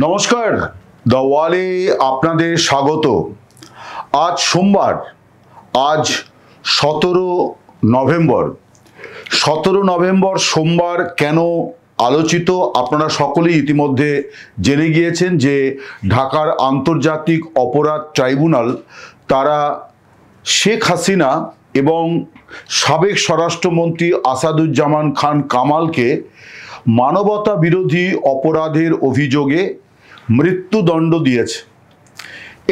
নমস্কার, দ্য ওয়ালে আপনাদের স্বাগত। আজ সোমবার, আজ 17 নভেম্বর। 17 নভেম্বর সোমবার কেন আলোচিত আপনারা সকলেই ইতিমধ্যে জেনে গিয়েছেন যে ঢাকার আন্তর্জাতিক অপরাধ ট্রাইব্যুনাল তারা শেখ হাসিনা এবং সাবেক স্বরাষ্ট্রমন্ত্রী আসাদুজ্জামান খান কামালকে মানবতা বিরোধী অপরাধের অভিযোগে মৃত্যুদণ্ড দিয়েছে।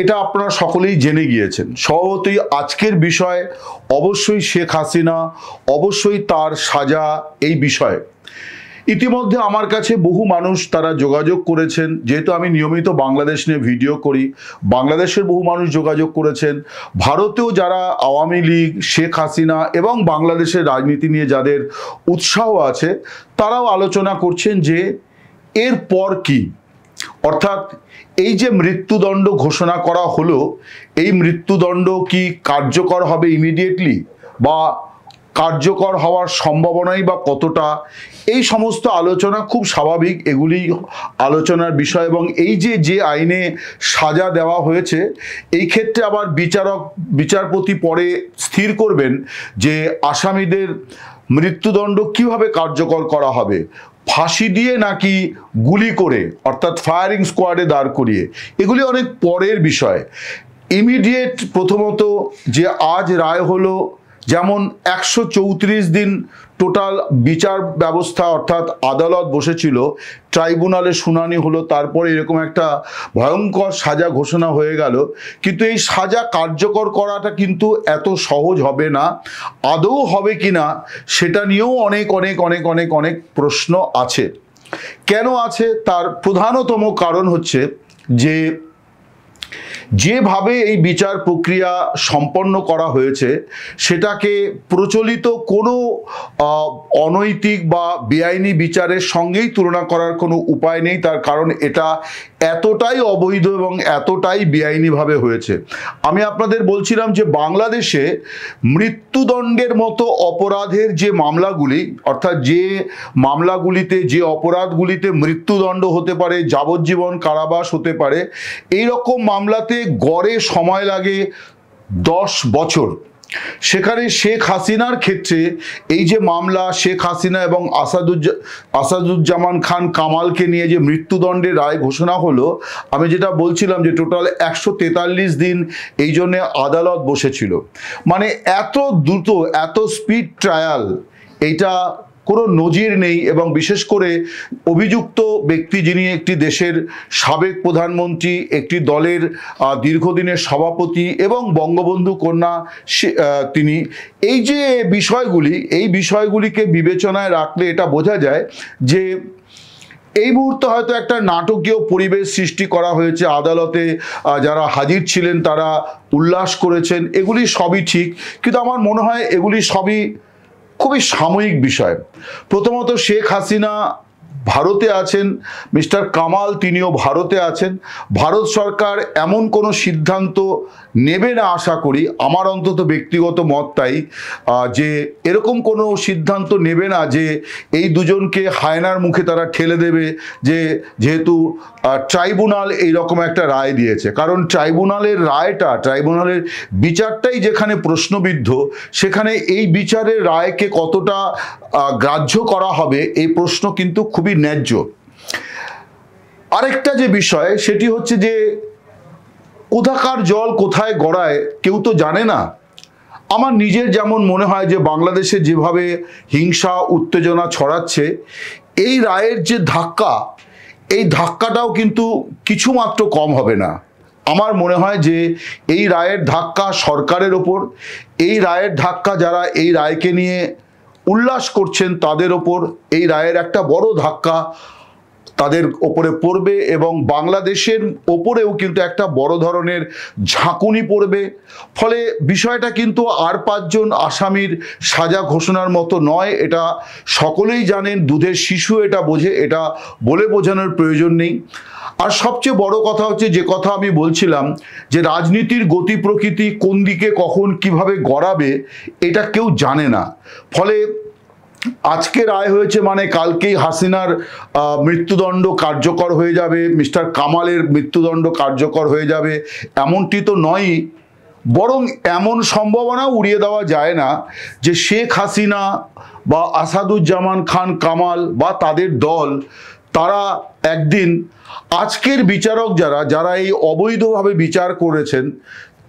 এটা আপনারা সকলেই জেনে গিয়েছেন। স্বভাবতই আজকের বিষয় অবশ্যই শেখ হাসিনা, অবশ্যই তার সাজা। এই বিষয়ে ইতিমধ্যে আমার কাছে বহু মানুষ তারা যোগাযোগ করেছেন, যেহেতু আমি নিয়মিত বাংলাদেশ নিয়ে ভিডিও করি। বাংলাদেশের বহু মানুষ যোগাযোগ করেছেন, ভারতেও যারা আওয়ামী লীগ, শেখ হাসিনা এবং বাংলাদেশের রাজনীতি নিয়ে যাদের উৎসাহ আছে তারাও আলোচনা করছেন যে এরপর কি, অর্থাৎ এই যে মৃত্যুদণ্ড ঘোষণা করা হলো, এই মৃত্যুদণ্ড কি কার্যকর হবে ইমিডিয়েটলি, বা কার্যকর হওয়ার সম্ভাবনাই বা কতটা। এই সমস্ত আলোচনা খুব স্বাভাবিক, এগুলি আলোচনার বিষয়। এবং এই যে আইনে সাজা দেওয়া হয়েছে, এই ক্ষেত্রে আবার বিচারপতি পরে স্থির করবেন যে আসামিদের মৃত্যুদণ্ড কিভাবে কার্যকর করা হবে, ফাঁসি দিয়ে নাকি গুলি করে, অর্থাৎ ফায়ারিং স্কোয়াডে দাঁড় করিয়ে। এগুলি অনেক পরের বিষয়। ইমিডিয়েট প্রথমত যে আজ রায় হলো, যেমন 134 দিন টোটাল বিচার ব্যবস্থা অর্থাৎ আদালত বসেছিল, ট্রাইব্যুনালে শুনানি হলো, তারপরে এরকম একটা ভয়ঙ্কর সাজা ঘোষণা হয়ে গেল। কিন্তু এই সাজা কার্যকর করাটা কিন্তু এত সহজ হবে না। আদৌ হবে কি না সেটা নিয়েও অনেক অনেক অনেক অনেক অনেক প্রশ্ন আছে। কেন আছে তার প্রধানতম কারণ হচ্ছে যে যেভাবে এই বিচার প্রক্রিয়া সম্পন্ন করা হয়েছে সেটাকে প্রচলিত কোনো অনৈতিক বা বেআইনি বিচারের সঙ্গেই তুলনা করার কোনো উপায় নেই। তার কারণ এটা এতটাই অবৈধ এবং এতটাই বেআইনিভাবে হয়েছে। আমি আপনাদের বলছিলাম যে বাংলাদেশে মৃত্যুদণ্ডের মতো অপরাধের যে মামলাগুলি, অর্থাৎ যে মামলাগুলিতে, যে অপরাধগুলিতে মৃত্যুদণ্ড হতে পারে, যাবজ্জীবন কারাবাস হতে পারে, এই রকম মামলাতে গড়ে সময় লাগে 10 বছর। সেখানে শেখ হাসিনার ক্ষেত্রে এই যে মামলা, শেখ হাসিনা এবং আসাদুজ্জামান খান কামালকে নিয়ে যে মৃত্যুদণ্ডের রায় ঘোষণা হলো, আমি যেটা বলছিলাম যে টোটাল 143 দিন এই জন্যে আদালত বসেছিল। মানে এত দ্রুত, এত স্পিড ট্রায়াল, এইটা কোনো নজির নেই। এবং বিশেষ করে অভিযুক্ত ব্যক্তি, যিনি একটি দেশের সাবেক প্রধানমন্ত্রী, একটি দলের দীর্ঘদিনের সভাপতি এবং বঙ্গবন্ধু কন্যা, তিনি এই যে বিষয়গুলি, এই বিষয়গুলিকে বিবেচনায় রাখলে এটা বোঝা যায় যে এই মুহূর্তে হয়তো একটা নাটকীয় পরিবেশ সৃষ্টি করা হয়েছে। আদালতে যারা হাজির ছিলেন তারা উল্লাস করেছেন, এগুলি সবই ঠিক। কিন্তু আমার মনে হয় এগুলি সবই খুবই সাময়িক বিষয়। প্রথমত শেখ হাসিনা ভারতে আছেন, মিস্টার কামাল তিনিও ভারতে আছেন। ভারত সরকার এমন কোনো সিদ্ধান্ত নেবে না আশা করি, আমার অন্তত ব্যক্তিগত মত তাই, যে এরকম কোনো সিদ্ধান্ত নেবে না যে এই দুজনকে হায়নার মুখে তারা ঠেলে দেবে, যে যেহেতু ট্রাইব্যুনাল এইরকম একটা রায় দিয়েছে। কারণ ট্রাইব্যুনালের রায়টা, ট্রাইব্যুনালের বিচারটাই যেখানে প্রশ্নবিদ্ধ, সেখানে এই বিচারের রায়কে কতটা গ্রাহ্য করা হবে এই প্রশ্ন কিন্তু খুবই ন্যায্য। আরেকটা যে বিষয় সেটি হচ্ছে যে কোথাকার জল কোথায় গড়ায় কেউ তো জানে না। আমার নিজের যেমন মনে হয় যে বাংলাদেশে যেভাবে হিংসা উত্তেজনা ছড়াচ্ছে, এই রায়ের যে ধাক্কা, এই ধাক্কাটাও কিন্তু কিছুমাত্র কম হবে না। আমার মনে হয় যে এই রায়ের ধাক্কা সরকারের ওপর, এই রায়ের ধাক্কা যারা এই রায়কে নিয়ে উল্লাস করছেন তাদের ওপর, এই রায়ের একটা বড় ধাক্কা তাদের ওপরে পড়বে এবং বাংলাদেশের ওপরেও কিন্তু একটা বড় ধরনের ঝাঁকুনি পড়বে। ফলে বিষয়টা কিন্তু আর 5 জন আসামির সাজা ঘোষণার মতো নয়, এটা সকলেই জানেন, দুধের শিশু এটা বোঝে, এটা বলে বোঝানোর প্রয়োজন নেই। আর সবচেয়ে বড় কথা হচ্ছে যে কথা আমি বলছিলাম যে রাজনীতির গতি প্রকৃতি কোন দিকে কখন কিভাবে গড়াবে এটা কেউ জানে না। ফলে আজকে রায় হয়েছে মানে কালকেই হাসিনার মৃত্যুদণ্ড কার্যকর হয়ে যাবে, মিস্টার কামালের মৃত্যুদণ্ড কার্যকর হয়ে যাবে, এমনটি তো নয়ই। বরং এমন সম্ভাবনা উড়িয়ে দেওয়া যায় না যে শেখ হাসিনা বা আসাদুজ্জামান খান কামাল বা তাদের দল তারা একদিন আজকের বিচারক যারা এই অবৈধভাবে বিচার করেছেন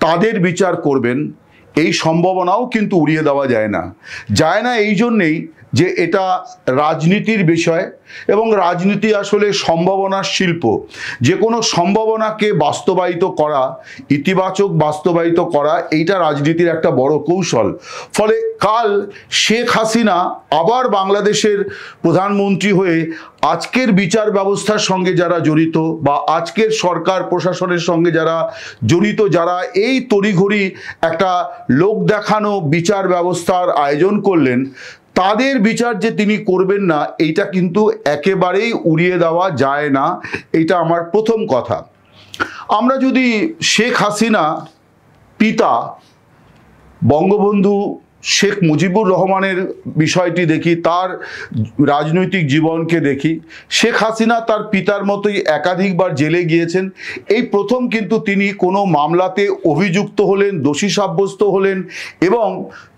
তাদের বিচার করবেন, এই সম্ভাবনাও কিন্তু উড়িয়ে দেওয়া যায় না এই জন্যেই যে এটা রাজনীতির বিষয় এবং রাজনীতি আসলে সম্ভাবনার শিল্প। যে কোনো সম্ভাবনাকে বাস্তবায়িত করা, ইতিবাচক বাস্তবায়িত করা, এইটা রাজনীতির একটা বড় কৌশল। ফলে কাল শেখ হাসিনা আবার বাংলাদেশের প্রধানমন্ত্রী হয়ে আজকের বিচার ব্যবস্থার সঙ্গে যারা জড়িত বা আজকের সরকার প্রশাসনের সঙ্গে যারা জড়িত, যারা এই তড়িঘড়ি একটা লোক দেখানো বিচার ব্যবস্থার আয়োজন করলেন, তাদের বিচার যে তিনি করবেন না এইটা কিন্তু একেবারেই উড়িয়ে দেওয়া যায় না। এটা আমার প্রথম কথা। আমরা যদি শেখ হাসিনা পিতা বঙ্গবন্ধু শেখ মুজিবুর রহমানের বিষয়টি দেখি, তার রাজনৈতিক জীবনকে দেখি, শেখ হাসিনা তার পিতার মতোই একাধিকবার জেলে গিয়েছেন। এই প্রথম কিন্তু তিনি কোনো মামলাতে অভিযুক্ত হলেন, দোষী সাব্যস্ত হলেন এবং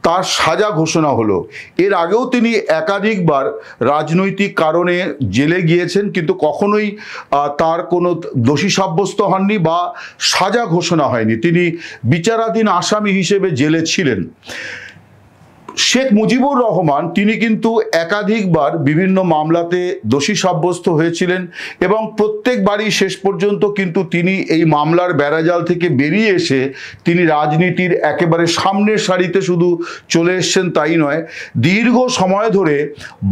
তার সাজা ঘোষণা হলো। এর আগেও তিনি একাধিকবার রাজনৈতিক কারণে জেলে গিয়েছেন, কিন্তু কখনোই তার কোনো দোষী সাব্যস্ত হননি বা সাজা ঘোষণা হয়নি, তিনি বিচারাধীন আসামি হিসেবে জেলে ছিলেন। শেখ মুজিবুর রহমান তিনি কিন্তু একাধিকবার বিভিন্ন মামলাতে দোষী সাব্যস্ত হয়েছিলেন এবং প্রত্যেকবারই শেষ পর্যন্ত কিন্তু তিনি এই মামলার বেড়াজাল থেকে বেরিয়ে এসে তিনি রাজনীতির একেবারে সামনের সারিতে শুধু চলে এসছেন তাই নয়, দীর্ঘ সময় ধরে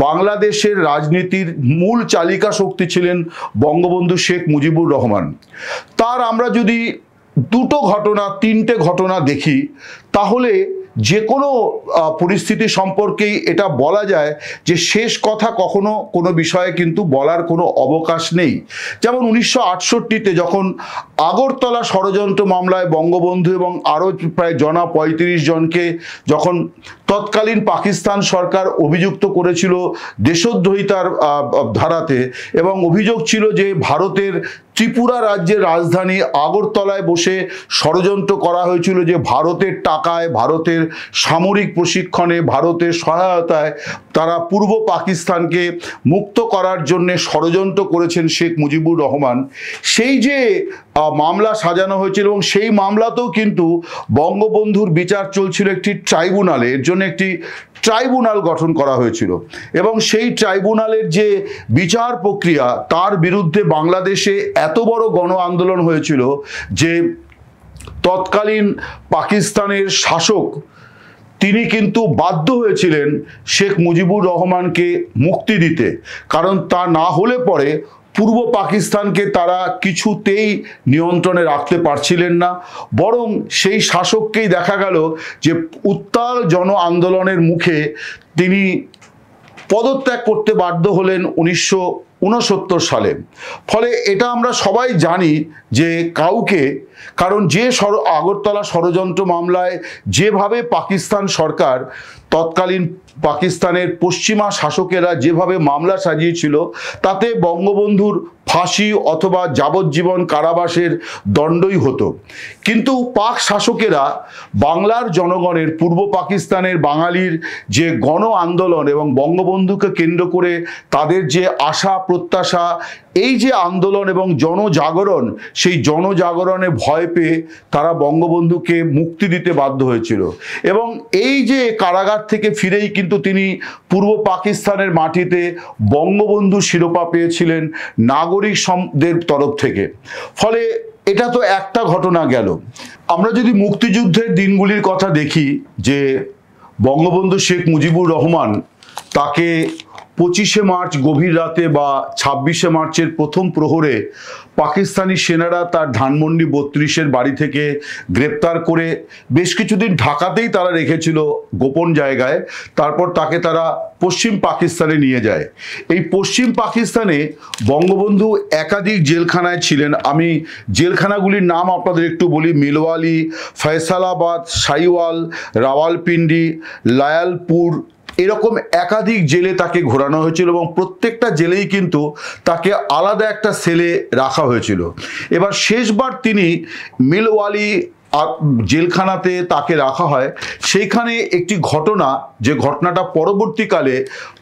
বাংলাদেশের রাজনীতির মূল চালিকা শক্তি ছিলেন বঙ্গবন্ধু শেখ মুজিবুর রহমান। তার আমরা যদি দুটো ঘটনা, তিনটে ঘটনা দেখি, তাহলে যে কোনো পরিস্থিতি সম্পর্কেই এটা বলা যায় যে শেষ কথা কখনো কোনো বিষয়ে কিন্তু বলার কোনো অবকাশ নেই। যেমন 1968-তে যখন আগরতলা ষড়যন্ত্র মামলায় বঙ্গবন্ধু এবং আরও প্রায় 35 জনকে যখন তৎকালীন পাকিস্তান সরকার অভিযুক্ত করেছিল দেশদ্রোহিতার ধারাতে, এবং অভিযোগ ছিল যে ভারতের ত্রিপুরা রাজ্যের রাজধানী আগরতলায় বসে ষড়যন্ত্র করা হয়েছিল, যে ভারতের টাকায়, ভারতের সামরিক প্রশিক্ষণে, ভারতের সহায়তায় তারা পূর্ব পাকিস্তানকে মুক্ত করার জন্য ষড়যন্ত্র করেছেন শেখ মুজিবুর রহমান। সেই যে মামলা সাজানো হয়েছিল এবং সেই মামলাতেও কিন্তু বঙ্গবন্ধুর বিচার চলছিল একটি ট্রাইব্যুনালে, এর জন্য একটি ট্রাইব্যুনাল গঠন করা হয়েছিল এবং সেই ট্রাইব্যুনালের যে বিচার প্রক্রিয়া, তার বিরুদ্ধে বাংলাদেশে এত বড় গণ আন্দোলন হয়েছিল যে তৎকালীন পাকিস্তানের শাসক তিনি কিন্তু বাধ্য হয়েছিলেন শেখ মুজিবুর রহমানকে মুক্তি দিতে, কারণ তা না হলে পরে পূর্ব পাকিস্তানকে তারা কিছুতেই নিয়ন্ত্রণে রাখতে পারছিলেন না। বরং সেই শাসককেই দেখা গেল যে উত্তাল জন আন্দোলনের মুখে তিনি পদত্যাগ করতে বাধ্য হলেন 1969 সালে। ফলে এটা আমরা সবাই জানি যে কাউকে, কারণ যে আগরতলা ষড়যন্ত্র মামলায় যেভাবে পাকিস্তান সরকার, তৎকালীন পাকিস্তানের পশ্চিমা শাসকেরা যেভাবে মামলা সাজিয়েছিল, তাতে বঙ্গবন্ধুর ফাঁসি অথবা যাবজ্জীবন কারাবাসের দণ্ডই হতো। কিন্তু পাক শাসকেরা বাংলার জনগণের, পূর্ব পাকিস্তানের বাঙালির যে গণ আন্দোলন এবং বঙ্গবন্ধুকে কেন্দ্র করে তাদের যে আশা প্রত্যাশা, এই যে আন্দোলন এবং জনজাগরণ, সেই জনজাগরণে ভয় পেয়ে তারা বঙ্গবন্ধুকে মুক্তি দিতে বাধ্য হয়েছিল এবং এই যে কারাগার থেকে ফিরেই কিন্তু তিনি পূর্ব পাকিস্তানের মাটিতে বঙ্গবন্ধু শিরোপা পেয়েছিলেন নাগরিকদের তরফ থেকে। ফলে এটা তো একটা ঘটনা গেল। আমরা যদি মুক্তিযুদ্ধের দিনগুলির কথা দেখি, যে বঙ্গবন্ধু শেখ মুজিবুর রহমান তাকে 25শে মার্চ গভীর রাতে বা 26শে মার্চের প্রথম প্রহরে পাকিস্তানি সেনারা তার ধানমন্ডি 32-এর বাড়ি থেকে গ্রেপ্তার করে বেশ কিছুদিন ঢাকাতেই তারা রেখেছিল গোপন জায়গায়। তারপর তাকে তারা পশ্চিম পাকিস্তানে নিয়ে যায়। এই পশ্চিম পাকিস্তানে বঙ্গবন্ধু একাধিক জেলখানায় ছিলেন। আমি জেলখানাগুলির নাম আপনাদের একটু বলি: মিলওয়ালি, ফয়সালাবাদ, সাইওয়াল, রাওয়ালপিন্ডি, লায়ালপুর, এরকম একাধিক জেলে তাকে ঘোরানো হয়েছিল এবং প্রত্যেকটা জেলেই কিন্তু তাকে আলাদা একটা সেলে রাখা হয়েছিল। এবার শেষবার তিনি মিলওয়ালি জেলখানাতে তাকে রাখা হয়। সেইখানে একটি ঘটনা, যে ঘটনাটা পরবর্তীকালে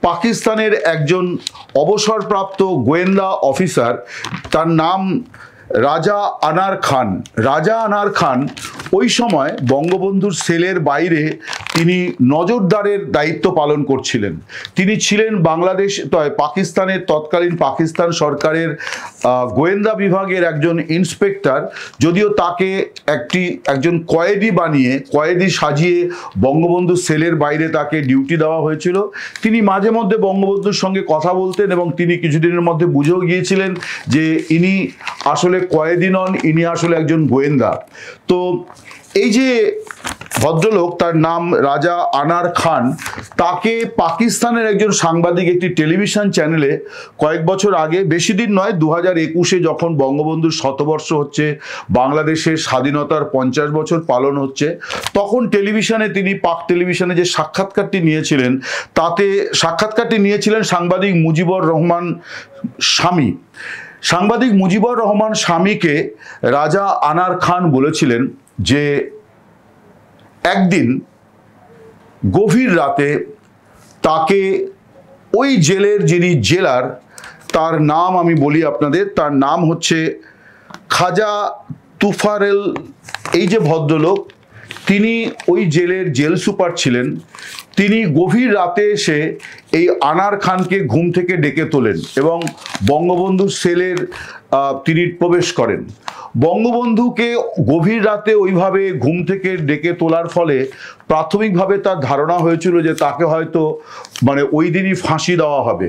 পাকিস্তানের একজন অবসরপ্রাপ্ত গোয়েন্দা অফিসার, তার নাম রাজা আনার খান। রাজা আনার খান ওই সময় বঙ্গবন্ধুর সেলের বাইরে তিনি নজরদারের দায়িত্ব পালন করছিলেন। তিনি ছিলেন বাংলাদেশ পাকিস্তানের তৎকালীন পাকিস্তান সরকারের গোয়েন্দা বিভাগের একজন ইন্সপেক্টর, যদিও তাকে একজন কয়েদি সাজিয়ে বঙ্গবন্ধু সেলের বাইরে তাকে ডিউটি দেওয়া হয়েছিল। তিনি মাঝে মধ্যে বঙ্গবন্ধুর সঙ্গে কথা বলতেন এবং তিনি কিছুদিনের মধ্যে বুঝেও গিয়েছিলেন যে ইনি আসলে কয়েদি নন, ইনি আসলে একজন গোয়েন্দা। তো এই যে ভদ্রলোক, তার নাম রাজা আনার খান, তাকে পাকিস্তানের একজন সাংবাদিক একটি টেলিভিশন চ্যানেলে কয়েক বছর আগে, বেশি দিন নয়, 2021-এ যখন বঙ্গবন্ধুর শতবর্ষ হচ্ছে, বাংলাদেশের স্বাধীনতার 50 বছর পালন হচ্ছে, তখন তিনি পাক টেলিভিশনে যে সাক্ষাৎকারটি নিয়েছিলেন, তাতে সাক্ষাৎকারটি নিয়েছিলেন সাংবাদিক মুজিবুর রহমান শামী। সাংবাদিক মুজিবুর রহমান শামীকে রাজা আনার খান বলেছিলেন যে একদিন গভীর রাতে তাকে ওই জেলের যিনি জেলার, তার নাম আমি বলি আপনাদের, তার নাম হচ্ছে খাজা তুফারেল, এই যে ভদ্রলোক, তিনি ওই জেলের জেল সুপার ছিলেন। তিনি গভীর রাতে এসে এই আনার খানকে ঘুম থেকে ডেকে তোলেন এবং বঙ্গবন্ধুর সেলের তিনি প্রবেশ করেন। বঙ্গবন্ধুকে গভীর রাতে ওইভাবে ঘুম থেকে ডেকে তোলার ফলে প্রাথমিকভাবে তার ধারণা হয়েছিল যে তাকে হয়তো ওই দিনই ফাঁসি দেওয়া হবে।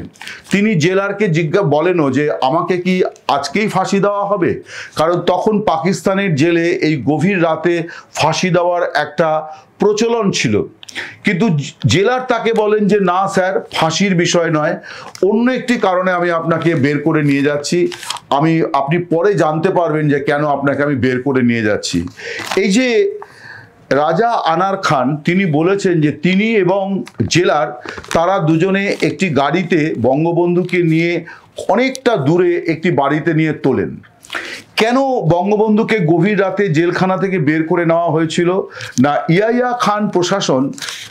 তিনি জেলারকে বলেনও যে আমাকে কি আজকেই ফাঁসি দেওয়া হবে, কারণ তখন পাকিস্তানের জেলে এই গভীর রাতে ফাঁসি দেওয়ার একটা প্রচলন ছিল। কিন্তু জেলার তাকে বলেন যে না স্যার, ফাঁসির বিষয় নয়, অন্য একটি কারণে আমি আপনাকে বের করে নিয়ে যাচ্ছি, আপনি পরে জানতে পারবেন যে কেন আপনাকে আমি বের করে নিয়ে যাচ্ছি। এই যে রাজা আনার খান, তিনি বলেছেন যে তিনি এবং জেলার, তারা দুজনে একটি গাড়িতে বঙ্গবন্ধুকে নিয়ে অনেকটা দূরে একটি বাড়িতে নিয়ে তোলেন। কেন বঙ্গবন্ধুকে গভীর রাতে জেলখানা থেকে বের করে নেওয়া হয়েছিল না, ইয়াহিয়া খান প্রশাসন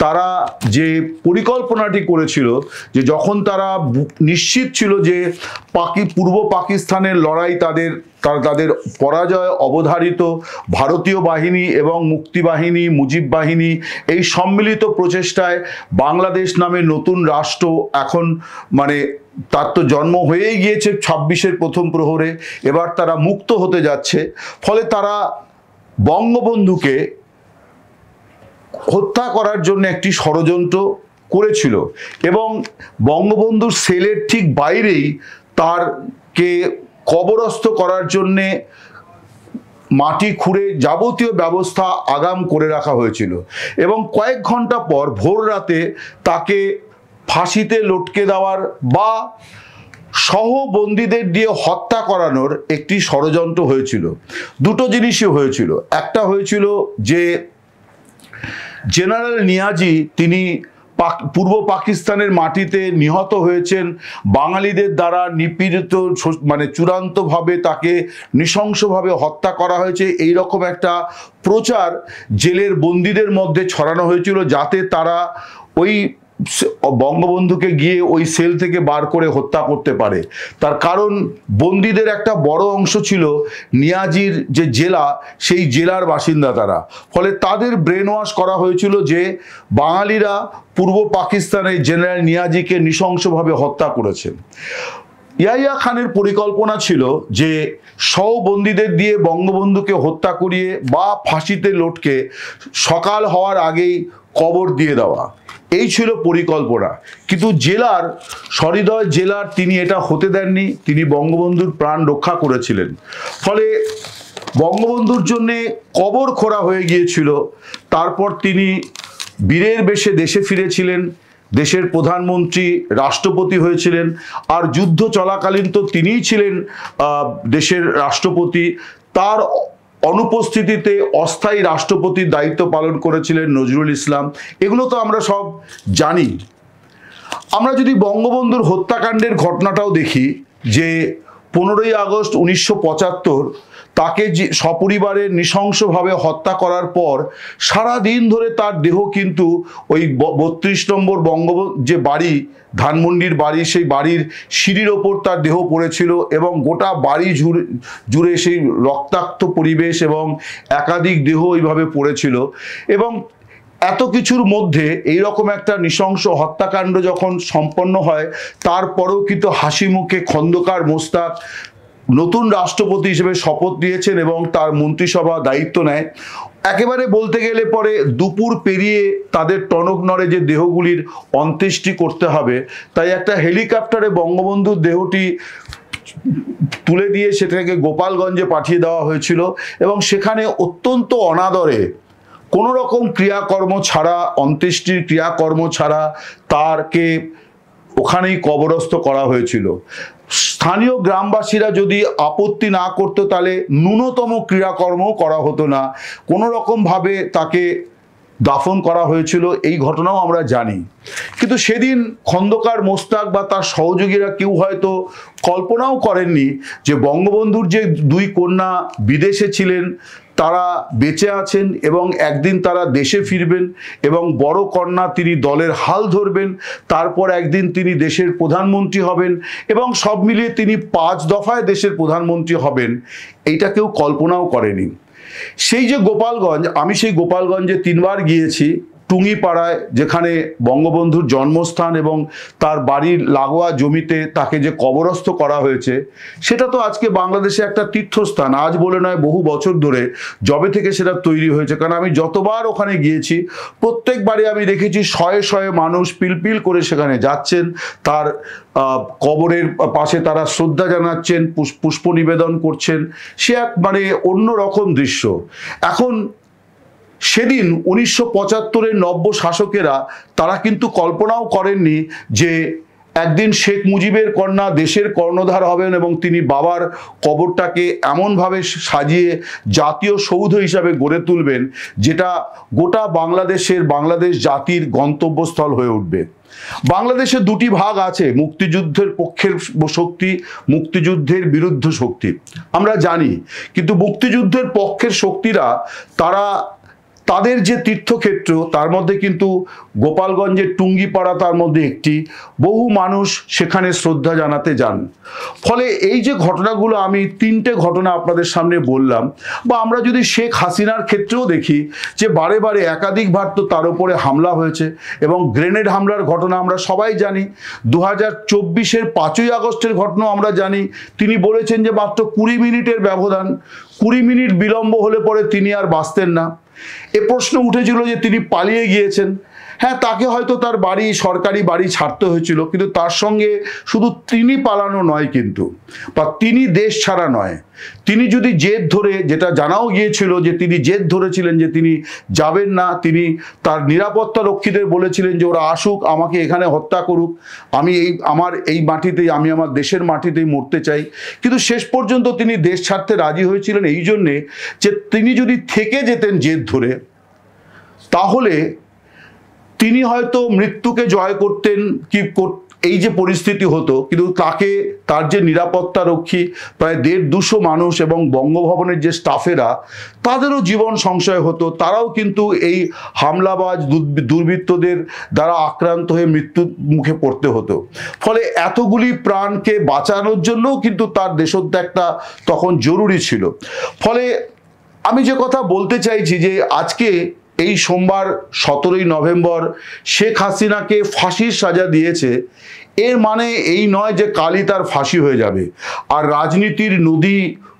তারা যে পরিকল্পনাটি করেছিল, যে যখন তারা নিশ্চিত ছিল যে পূর্ব পাকিস্তানের লড়াই তাদের পরাজয় অবধারিত, ভারতীয় বাহিনী এবং মুক্তিবাহিনী, মুজিব বাহিনী এই সম্মিলিত প্রচেষ্টায় বাংলাদেশ নামে নতুন রাষ্ট্র এখন তার তো জন্ম হয়েই গিয়েছে 26-এর প্রথম প্রহরে, এবার তারা মুক্ত হতে যাচ্ছে। ফলে তারা বঙ্গবন্ধুকে হত্যা করার জন্য একটি ষড়যন্ত্র করেছিল এবং বঙ্গবন্ধুর সেলের ঠিক বাইরেই তারকে কবরস্থ করার জন্যে মাটি খুঁড়ে যাবতীয় ব্যবস্থা আগাম করে রাখা হয়েছিল এবং কয়েক ঘন্টা পর ভোর রাতে তাকে ফাঁসিতে লটকে দেওয়ার বা সহবন্দীদের দিয়ে হত্যা করানোর একটি ষড়যন্ত্র হয়েছিল। দুটো জিনিসই হয়েছিল। একটা হয়েছিল যে জেনারেল নিয়াজি তিনি পূর্ব পাকিস্তানের মাটিতে নিহত হয়েছেন, বাঙালিদের দ্বারা নিপীড়িত, চূড়ান্তভাবে তাকে নৃশংসভাবে হত্যা করা হয়েছে, এই রকম একটা প্রচার জেলের বন্দীদের মধ্যে ছড়ানো হয়েছিল, যাতে তারা ওই বঙ্গবন্ধুকে গিয়ে ওই সেল থেকে বার করে হত্যা করতে পারে। তার কারণ বন্দীদের একটা বড় অংশ ছিল নিয়াজির যে জেলা, সেই জেলার বাসিন্দা তারা। ফলে তাদের ব্রেন ওয়াশ করা হয়েছিল যে বাঙালিরা পূর্ব পাকিস্তানে জেনারেল নিয়াজিকে নৃশংসভাবে হত্যা করেছে। ইয়াহিয়া খানের পরিকল্পনা ছিল যে সহবন্দীদের দিয়ে বঙ্গবন্ধুকে হত্যা করিয়ে বা ফাঁসিতে লটকে সকাল হওয়ার আগেই কবর দিয়ে দেওয়া, এই ছিল পরিকল্পনা। কিন্তু সহৃদয় জেলার তিনি এটা হতে দেননি, তিনি বঙ্গবন্ধুর প্রাণ রক্ষা করেছিলেন। ফলে বঙ্গবন্ধুর জন্যে কবর খোঁড়া হয়ে গিয়েছিল। তারপর তিনি বীরের বেশে দেশে ফিরেছিলেন, দেশের প্রধানমন্ত্রী, রাষ্ট্রপতি হয়েছিলেন। আর যুদ্ধ চলাকালীন তো তিনিই ছিলেন দেশের রাষ্ট্রপতি। তার অনুপস্থিতিতে অস্থায়ী রাষ্ট্রপতির দায়িত্ব পালন করেছিলেন নজরুল ইসলাম। এগুলো তো আমরা সব জানি। আমরা যদি বঙ্গবন্ধুর হত্যাকাণ্ডের ঘটনাটাও দেখি যে 15ই আগস্ট 1975 তাকে যে সপরিবারে নৃশংসভাবে হত্যা করার পর সারা দিন ধরে তার দেহ কিন্তু ওই 32 নম্বর বঙ্গবন্ধু যে বাড়ি, ধানমন্ডির বাড়ি, সেই বাড়ির সিঁড়ির ওপর তার দেহ পড়েছিল এবং গোটা বাড়ি জুড়ে সেই রক্তাক্ত পরিবেশ এবং একাধিক দেহ এইভাবে পড়েছিল। এবং এত কিছুর মধ্যে এই রকম একটা নৃশংস হত্যাকাণ্ড যখন সম্পন্ন হয়, তারপরেও কিন্তু হাসি মুখে খন্দকার মোশতাক নতুন রাষ্ট্রপতি হিসেবে শপথ নিয়েছেন এবং তার মন্ত্রিসভা দায়িত্ব নেয়। একেবারে বলতে গেলে পরে দুপুর পেরিয়ে তাদের টনক নড়ে যে দেহগুলির অন্ত্যেষ্টি করতে হবে, তাই একটা হেলিকপ্টারে বঙ্গবন্ধুর দেহটি তুলে দিয়ে সেটাকে গোপালগঞ্জে পাঠিয়ে দেওয়া হয়েছিল এবং সেখানে অত্যন্ত অনাদরে কোনো রকম ক্রিয়াকর্ম ছাড়া, অন্ত্যেষ্টির ক্রিয়াকর্ম ছাড়া তারকে ওখানেই কবরস্থ করা হয়েছিল। স্থানীয় গ্রামবাসীরা যদি আপত্তি না করতো তাহলে ন্যূনতম ক্রিয়াকর্মও করা হতো না, কোনো রকমভাবে তাকে দাফন করা হয়েছিল, এই ঘটনাও আমরা জানি। কিন্তু সেদিন খন্দকার মোশতাক বা তার সহযোগীরা কেউ হয়তো কল্পনাও করেননি যে বঙ্গবন্ধুর যে দুই কন্যা বিদেশে ছিলেন তারা বেঁচে আছেন এবং একদিন তারা দেশে ফিরবেন এবং বড় কন্যা তিনি দলের হাল ধরবেন, তারপর একদিন তিনি দেশের প্রধানমন্ত্রী হবেন এবং সব মিলিয়ে তিনি 5 দফায় দেশের প্রধানমন্ত্রী হবেন, এইটা কেউ কল্পনাও করেনি। সেই যে গোপালগঞ্জ, আমি সেই গোপালগঞ্জে 3 বার গিয়েছি। টুঙ্গিপাড়ায় যেখানে বঙ্গবন্ধুর জন্মস্থান এবং তার বাড়ির লাগোয়া জমিতে তাকে যে কবরস্থ করা হয়েছে, সেটা তো আজকে বাংলাদেশে একটা তীর্থস্থান, আজ বলে নয় বহু বছর ধরে যবে থেকে সেটা তৈরি হয়েছে। কারণ আমি যতবার ওখানে গিয়েছি প্রত্যেকবারই আমি দেখেছি শয়ে শয়ে মানুষ পিলপিল করে সেখানে যাচ্ছেন, তার কবরের পাশে তারা শ্রদ্ধা জানাচ্ছেন, পুষ্প নিবেদন করছেন, সে এক মানে অন্যরকম দৃশ্য। এখন সেদিন 1975-এর নব্য শাসকেরা তারা কিন্তু কল্পনাও করেননি যে একদিন শেখ মুজিবের কন্যা দেশের কর্ণধার হবেন এবং তিনি বাবার কবরটাকে এমনভাবে সাজিয়ে জাতীয় সৌধ হিসাবে গড়ে তুলবেন যেটা গোটা বাংলাদেশ জাতির গন্তব্যস্থল হয়ে উঠবে। বাংলাদেশে 2টি ভাগ আছে, মুক্তিযুদ্ধের পক্ষের শক্তি, মুক্তিযুদ্ধের বিরুদ্ধ শক্তি, আমরা জানি। কিন্তু মুক্তিযুদ্ধের পক্ষের শক্তিরা তাদের যে তীর্থক্ষেত্র তার মধ্যে কিন্তু গোপালগঞ্জের টুঙ্গিপাড়া তার মধ্যে একটি, বহু মানুষ সেখানে শ্রদ্ধা জানাতে যান। ফলে এই যে ঘটনাগুলো, আমি 3টে ঘটনা আপনাদের সামনে বললাম, বা আমরা যদি শেখ হাসিনার ক্ষেত্রেও দেখি যে বারে বারে একাধিকবার তো তার উপরে হামলা হয়েছে এবং গ্রেনেড হামলার ঘটনা আমরা সবাই জানি। 2024-এর 5ই আগস্টের ঘটনা আমরা জানি। তিনি বলেছেন যে মাত্র 20 মিনিটের ব্যবধান, 20 মিনিট বিলম্ব হলে পরে তিনি আর বাঁচতেন না। এ প্রশ্ন উঠেছিল যে তিনি পালিয়ে গিয়েছেন। হ্যাঁ, তাকে হয়তো তার বাড়ি, সরকারি বাড়ি ছাড়তে হয়েছিল, কিন্তু তার সঙ্গে শুধু তিনি পালানো নয় কিন্তু, বা তিনি দেশ ছাড়া নয়, তিনি যদি জেদ ধরে, যেটা জানাও গিয়েছিল যে তিনি জেদ ধরেছিলেন যে তিনি যাবেন না, তিনি তার নিরাপত্তা রক্ষীদের বলেছিলেন যে ওরা আসুক, আমাকে এখানে হত্যা করুক, আমি আমার মাটিতেই, আমি আমার দেশের মাটিতেই মরতে চাই। কিন্তু শেষ পর্যন্ত তিনি দেশ ছাড়তে রাজি হয়েছিলেন এই জন্যে যে তিনি যদি থেকে যেতেন জেদ ধরে, তাহলে তিনি হয়তো মৃত্যুকে জয় করতেন, কি এই যে পরিস্থিতি হতো, কিন্তু তার যে নিরাপত্তা রক্ষী প্রায় 150-200 মানুষ এবং বঙ্গভবনের যে স্টাফেরা, তাদেরও জীবন সংশয় হতো, তারাও কিন্তু এই হামলাবাজ দুর্বৃত্তদের দ্বারা আক্রান্ত হয়ে মৃত্যুর মুখে পড়তে হতো। ফলে এতগুলি প্রাণকে বাঁচানোর জন্যও কিন্তু তার দেশত্যাগটা তখন জরুরি ছিল। ফলে আমি যে কথা বলতে চাইছি যে আজকে এই সোমবার 17ই নভেম্বর শেখ হাসিনাকে ফাঁসির সাজা দিয়েছে, এর মানে এই নয় যে কালই তার ফাঁসি হয়ে যাবে। আর রাজনীতির নদী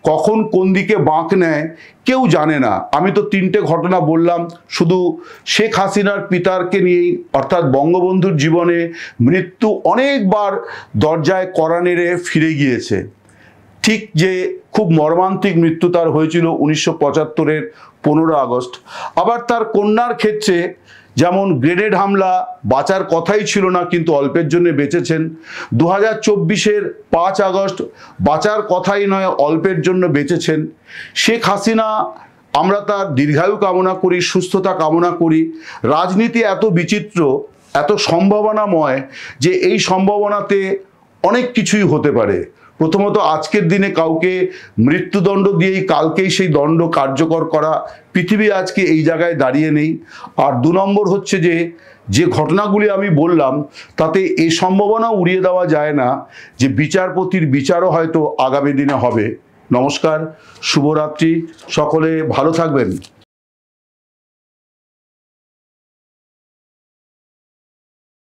কখন কোন দিকে বাঁক নেয় কেউ জানে না। আমি তো 3টে ঘটনা বললাম, শুধু শেখ হাসিনার পিতারকে নিয়েই, অর্থাৎ বঙ্গবন্ধুর জীবনে মৃত্যু অনেকবার দরজায় কড়া নেড়ে ফিরে গিয়েছে। ঠিক যে খুব মর্মান্তিক মৃত্যু তার হয়েছিল 1975-এর 15 আগস্ট। আবার তার কন্যার ক্ষেত্রে যেমন গ্রেনেড হামলা, বাঁচার কথাই ছিল না কিন্তু অল্পের জন্য বেঁচেছেন। 2024-এর 5 আগস্ট বাঁচার কথাই নয়, অল্পের জন্য বেঁচেছেন। শেখ হাসিনা, আমরা তার দীর্ঘায়ু কামনা করি, সুস্থতা কামনা করি। রাজনীতি এত বিচিত্র, এত সম্ভাবনাময় যে এই সম্ভাবনাতে অনেক কিছুই হতে পারে। প্রথমত, আজকের দিনে কাউকে মৃত্যুদণ্ড দিয়েই কালকেই সেই দণ্ড কার্যকর করা পৃথিবী আজকে এই জায়গায় দাঁড়িয়ে নেই। আর 2 নম্বর হচ্ছে যে ঘটনাগুলি আমি বললাম তাতে এই সম্ভাবনা উড়িয়ে দেওয়া যায় না যে বিচারপতির বিচারও হয়তো আগামী দিনে হবে। নমস্কার, শুভরাত্রি, সকলে ভালো থাকবেন।